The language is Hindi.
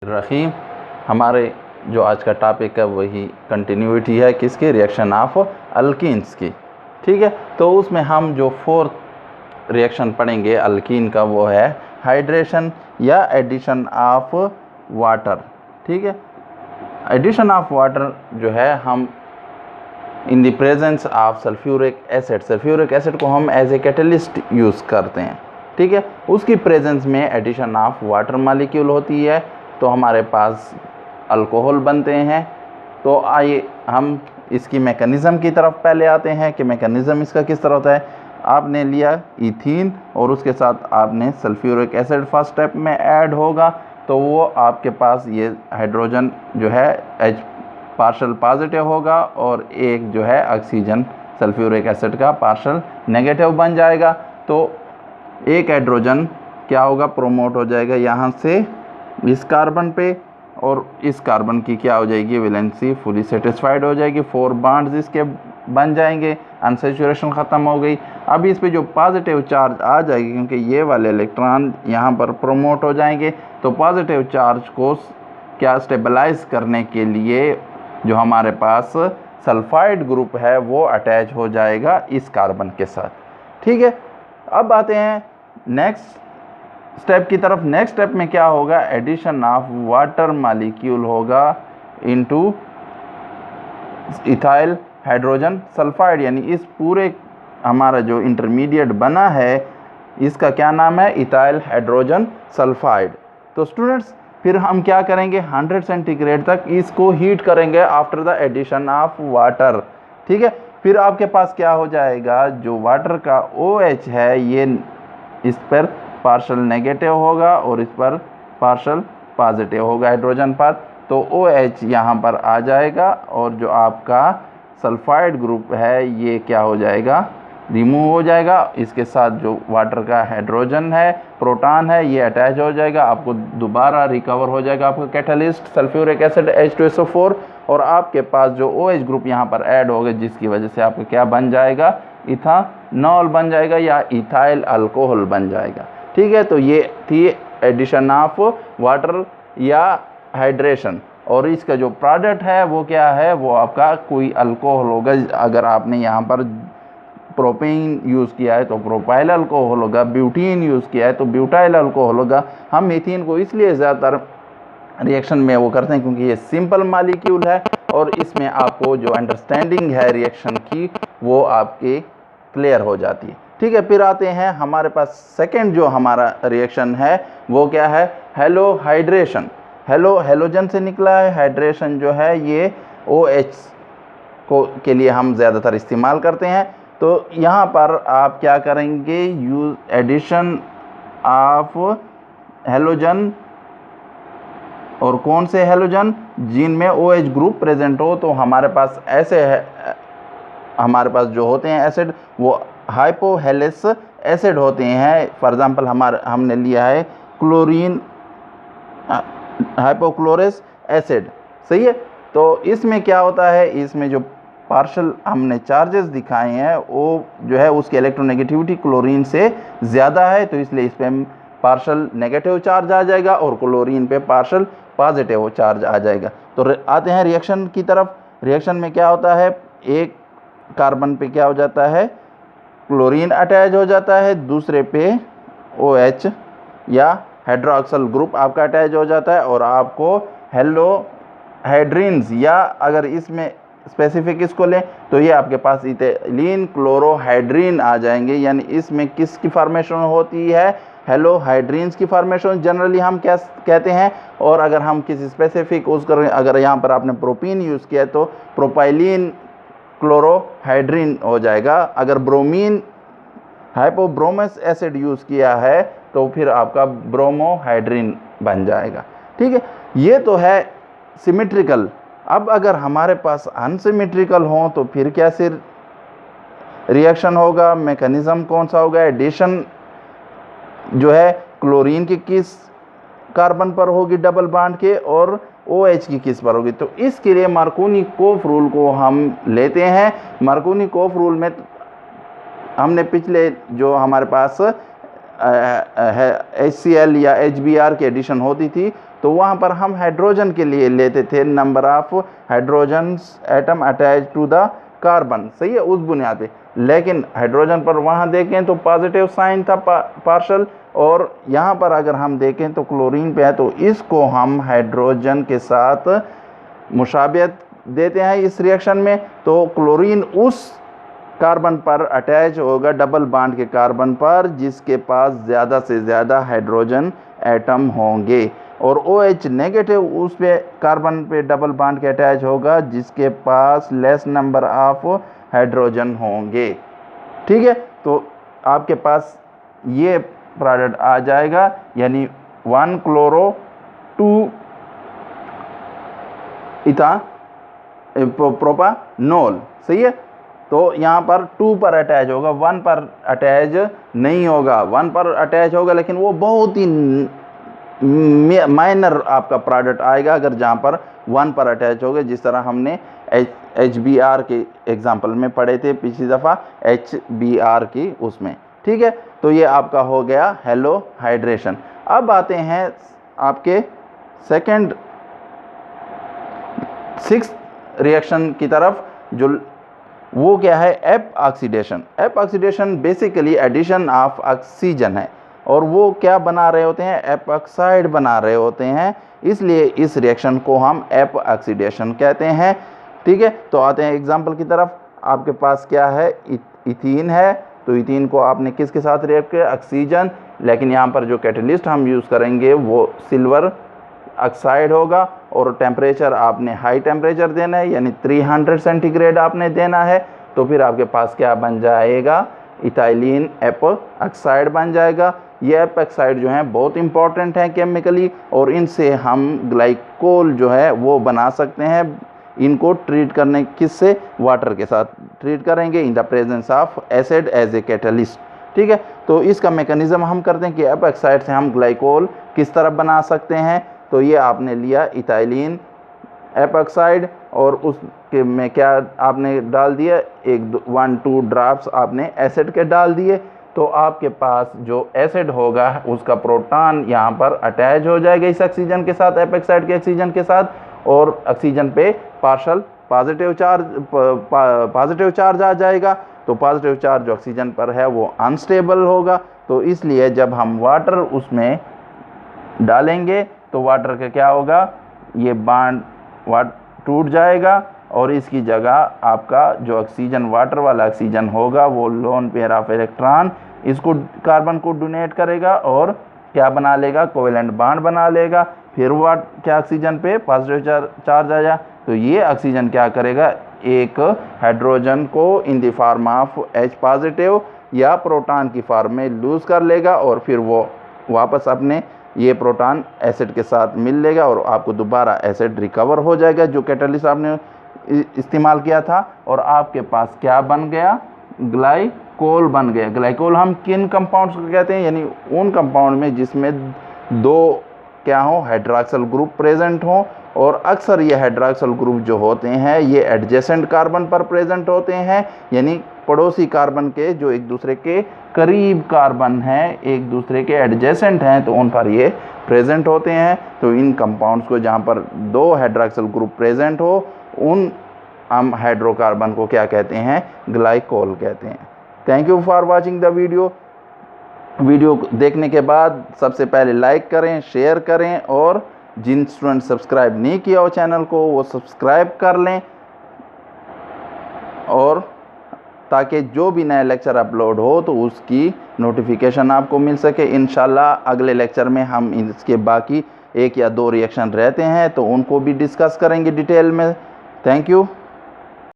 रहीम। हमारे जो आज का टॉपिक है वही कंटिन्यूटी है किसकी, रिएक्शन ऑफ अल्कीन्स की। ठीक है, तो उसमें हम जो फोर्थ रिएक्शन पढ़ेंगे अल्कीन का वो है हाइड्रेशन या एडिशन ऑफ वाटर। ठीक है, एडिशन ऑफ वाटर जो है हम इन the presence of sulphuric acid को हम एज ए कैटलिस्ट यूज़ करते हैं। ठीक है, उसकी प्रेजेंस में एडिशन ऑफ वाटर मॉलिक्यूल होती है तो हमारे पास अल्कोहल बनते हैं। तो आइए हम इसकी मैकेनिज़्म की तरफ पहले आते हैं कि मैकेनिज़्म इसका किस तरह होता है। आपने लिया इथीन और उसके साथ आपने सल्फ्यूरिक एसिड फर्स्ट स्टेप में ऐड होगा तो वो आपके पास ये हाइड्रोजन जो है H पार्शल पॉजिटिव होगा और एक जो है ऑक्सीजन सल्फ्यूरिक एसिड का पार्शल नेगेटिव बन जाएगा। तो एक हाइड्रोजन क्या होगा, प्रोमोट हो जाएगा यहाँ से इस कार्बन पे और इस कार्बन की क्या हो जाएगी, वैलेंसी फुली सेटिस्फाइड हो जाएगी, 4 बॉन्ड्स इसके बन जाएंगे, अनसैचुरेशन ख़त्म हो गई। अब इस पे जो पॉजिटिव चार्ज आ जाएगी क्योंकि ये वाले इलेक्ट्रॉन यहाँ पर प्रोमोट हो जाएंगे तो पॉजिटिव चार्ज को क्या स्टेबलाइज करने के लिए जो हमारे पास सल्फाइड ग्रुप है वो अटैच हो जाएगा इस कार्बन के साथ। ठीक है, अब आते हैं नेक्स्ट स्टेप की तरफ। नेक्स्ट स्टेप में क्या होगा, एडिशन ऑफ वाटर मॉलिक्यूल होगा इनटू इथाइल हाइड्रोजन सल्फाइड, यानी इस पूरे हमारा जो इंटरमीडिएट बना है इसका क्या नाम है, इथाइल हाइड्रोजन सल्फाइड। तो स्टूडेंट्स फिर हम क्या करेंगे, 100 सेंटीग्रेड तक इसको हीट करेंगे after the addition of water. ठीक है, फिर आपके पास क्या हो जाएगा, जो वाटर का OH है ये इस पर पार्शल नेगेटिव होगा और इस पर पार्शल पॉजिटिव होगा हाइड्रोजन पर, तो OH यहाँ पर आ जाएगा और जो आपका सल्फाइड ग्रुप है ये क्या हो जाएगा, रिमूव हो जाएगा। इसके साथ जो वाटर का हाइड्रोजन है, प्रोटॉन है, ये अटैच हो जाएगा, आपको दोबारा रिकवर हो जाएगा आपका कैटलिस्ट सल्फ्यूरिक एसिड H2SO4 और आपके पास जो OH ग्रुप यहाँ पर ऐड होगा जिसकी वजह से आपका क्या बन जाएगा, इथानॉल बन जाएगा या इथाइल अल्कोहल बन जाएगा। ठीक है, तो ये थी एडिशन ऑफ वाटर या हाइड्रेशन और इसका जो प्रोडक्ट है वो क्या है, वो आपका कोई अल्कोहल होगा। अगर आपने यहाँ पर प्रोपेन यूज़ किया है तो प्रोपाइल अल्कोहल होगा, ब्यूटीन यूज़ किया है तो ब्यूटाइल अल्कोहल होगा। हम मीथेन को इसलिए ज़्यादातर रिएक्शन में वो करते हैं क्योंकि ये सिंपल मॉलिक्यूल है और इसमें आपको जो अंडरस्टैंडिंग है रिएक्शन की वो आपके क्लियर हो जाती है। ठीक है, फिर आते हैं हमारे पास सेकंड जो हमारा रिएक्शन है वो क्या है, हेलो हाइड्रेशन। हेलोजन से निकला है, हाइड्रेशन जो है ये OH को के लिए हम ज़्यादातर इस्तेमाल करते हैं। तो यहाँ पर आप क्या करेंगे, यूज एडिशन ऑफ हेलोजन और कौन से हेलोजन, जिनमें OH ग्रुप प्रेजेंट हो। तो हमारे पास ऐसे है, हमारे पास जो होते हैं एसिड वो हाइपोहेलिस एसिड होते हैं। फॉर एग्जांपल हमने लिया है क्लोरीन हाइपोक्लोरस एसिड। सही है, तो इसमें क्या होता है, इसमें जो पार्शल हमने चार्जेस दिखाए हैं वो जो है उसकी इलेक्ट्रोनेगेटिविटी क्लोरीन से ज़्यादा है तो इसलिए इस पर पार्शल नेगेटिव चार्ज आ जाएगा और क्लोरीन पे पार्शल पॉजिटिव चार्ज आ जाएगा। तो आते हैं रिएक्शन की तरफ। रिएक्शन में क्या होता है, एक कार्बन पे क्या हो जाता है, क्लोरीन अटैच हो जाता है, दूसरे पे OH या हाइड्रोक्सिल ग्रुप आपका अटैच हो जाता है और आपको हेलो हाइड्रीन्स या अगर इसमें स्पेसिफिक इसको लें तो ये आपके पास इथिलीन क्लोरोहाइड्रीन आ जाएंगे। यानी इसमें किसकी फॉर्मेशन होती है, हेलो हाइड्रीन्स की फॉर्मेशन जनरली हम क्या कहते हैं। और अगर हम किसी स्पेसिफिक यूज़ करें, अगर यहाँ पर आपने प्रोपीन यूज़ किया तो प्रोपाइलिन क्लोरोहाइड्रीन हो जाएगा। अगर ब्रोमीन हाइपोब्रोमस एसिड यूज़ किया है तो फिर आपका ब्रोमोहाइड्रीन बन जाएगा। ठीक है, ये तो है सिमेट्रिकल। अब अगर हमारे पास अनसिमेट्रिकल हो तो फिर क्या सिर रिएक्शन होगा, मैकेनिज़्म कौन सा होगा, एडिशन जो है क्लोरीन की किस कार्बन पर होगी डबल बॉन्ड के और OH की किस पर होगी। तो इसके लिए मार्कोनी-कोफ रूल को हम लेते हैं। मार्कोनी-कोफ रूल में हमने पिछले जो हमारे पास HCl या HBr की एडिशन होती थी तो वहाँ पर हम हाइड्रोजन के लिए लेते थे number of hydrogen atom attach to the carbon, सही है, उस बुनियाद पे। लेकिन हाइड्रोजन पर वहाँ देखें तो पॉजिटिव साइन था पार्शल, और यहाँ पर अगर हम देखें तो क्लोरीन पे है, तो इसको हम हाइड्रोजन के साथ मुशाबियत देते हैं इस रिएक्शन में। तो क्लोरीन उस कार्बन पर अटैच होगा, डबल बॉन्ड के कार्बन पर, जिसके पास ज़्यादा से ज़्यादा हाइड्रोजन एटम होंगे, और OH नेगेटिव उस पे कार्बन पे डबल बॉन्ड के अटैच होगा, जिसके पास लेस नंबर ऑफ हाइड्रोजन होंगे। ठीक है, तो आपके पास ये प्रोडक्ट आ जाएगा, यानी 1 क्लोरो 2 इथा प्रोपानोल, सही है। तो यहाँ पर 2 पर अटैच होगा, 1 पर अटैच नहीं होगा। 1 पर अटैच होगा लेकिन वो बहुत ही माइनर आपका प्रोडक्ट आएगा अगर जहाँ पर 1 पर अटैच होगा, जिस तरह हमने HBr के एग्जांपल में पढ़े थे पिछली दफ़ा, HBr की उसमें। ठीक है, तो ये आपका हो गया हेलो हाइड्रेशन। अब आते हैं आपके सेकंड 6th रिएक्शन की तरफ, जो वो क्या है, epoxidation. Epoxidation basically addition of oxygen है, और वो क्या बना रहे होते हैं, एप ऑक्साइड बना रहे होते हैं, इसलिए इस रिएक्शन को हम एप ऑक्सीडेशन कहते हैं। ठीक है, तो आते हैं एग्जांपल की तरफ। आपके पास क्या है, इथीन है, तो इथीन को आपने किसके साथ रिएक्ट किया, ऑक्सीजन, लेकिन यहाँ पर जो कैटलिस्ट हम यूज़ करेंगे वो सिल्वर ऑक्साइड होगा, और टेम्परेचर आपने हाई टेम्परेचर देना है, यानी 300 सेंटीग्रेड आपने देना है। तो फिर आपके पास क्या बन जाएगा, इथाइलिन एप ऑक्साइड बन जाएगा। ये एप ऑक्साइड जो है बहुत इंपॉर्टेंट है केमिकली, और इनसे हम ग्लाइकोल जो है वो बना सकते हैं। इनको ट्रीट करने किससे, वाटर के साथ ट्रीट करेंगे in the presence of acid as a catalyst. ठीक है, तो इसका मैकेनिज्म हम करते हैं कि एप ऑक्साइड से हम ग्लाइकोल किस तरह बना सकते हैं। तो ये आपने लिया इथाइलिन एप ऑक्साइड, और उसके में क्या आपने डाल दिया, 1-2 ड्रॉप्स आपने एसिड के डाल दिए। तो आपके पास जो एसिड होगा उसका प्रोटॉन यहाँ पर अटैच हो जाएगा इस ऑक्सीजन के साथ, एप ऑक्साइड के ऑक्सीजन के साथ, और ऑक्सीजन पे पार्शल पॉजिटिव चार्ज आ जाएगा। तो पॉजिटिव चार्ज ऑक्सीजन पर है वो अनस्टेबल होगा, तो इसलिए जब हम वाटर उसमें डालेंगे तो वाटर का क्या होगा, ये बॉन्ड टूट जाएगा, और इसकी जगह आपका जो ऑक्सीजन, वाटर वाला ऑक्सीजन होगा, वो लोन पेयर ऑफ इलेक्ट्रॉन इसको कार्बन को डोनेट करेगा, और क्या बना लेगा, कोवेलेंट बॉन्ड बना लेगा। फिर वो क्या ऑक्सीजन पे पॉजिटिव चार्ज आया, तो ये ऑक्सीजन क्या करेगा, एक हाइड्रोजन को in the form of H positive या प्रोटॉन की फॉर्म में लूज़ कर लेगा, और फिर वो वापस अपने ये प्रोटॉन एसिड के साथ मिल लेगा, और आपको दोबारा एसिड रिकवर हो जाएगा जो कैटलिस्ट आपने इस्तेमाल किया था, और आपके पास क्या बन गया, ग्लाइकोल बन गया। ग्लाइकोल हम किन कंपाउंड्स को कहते हैं, यानी उन कंपाउंड में जिसमें 2 क्या हो, हाइड्रॉक्सिल ग्रुप प्रेजेंट हो, और अक्सर ये हाइड्रॉक्सिल ग्रुप जो होते हैं ये एडजेसेंट कार्बन पर प्रेजेंट होते हैं, यानी पड़ोसी कार्बन के जो एक दूसरे के करीब कार्बन हैं, एक दूसरे के एडजेसेंट हैं, तो उन पर ये प्रेजेंट होते हैं। तो इन कंपाउंड्स को जहाँ पर 2 हाइड्रॉक्सिल ग्रुप प्रेजेंट हो, उन हम हाइड्रोकार्बन को क्या कहते हैं, ग्लाइकोल कहते हैं। Thank you for watching the video देखने के बाद सबसे पहले लाइक करें, शेयर करें, और जिन स्टूडेंट सब्सक्राइब नहीं किया हो चैनल को वो सब्सक्राइब कर लें, और ताकि जो भी नया लेक्चर अपलोड हो तो उसकी नोटिफिकेशन आपको मिल सके। इंशाल्लाह अगले लेक्चर में हम इसके बाकी 1 या 2 रिएक्शन रहते हैं तो उनको भी डिस्कस करेंगे डिटेल में। Thank you.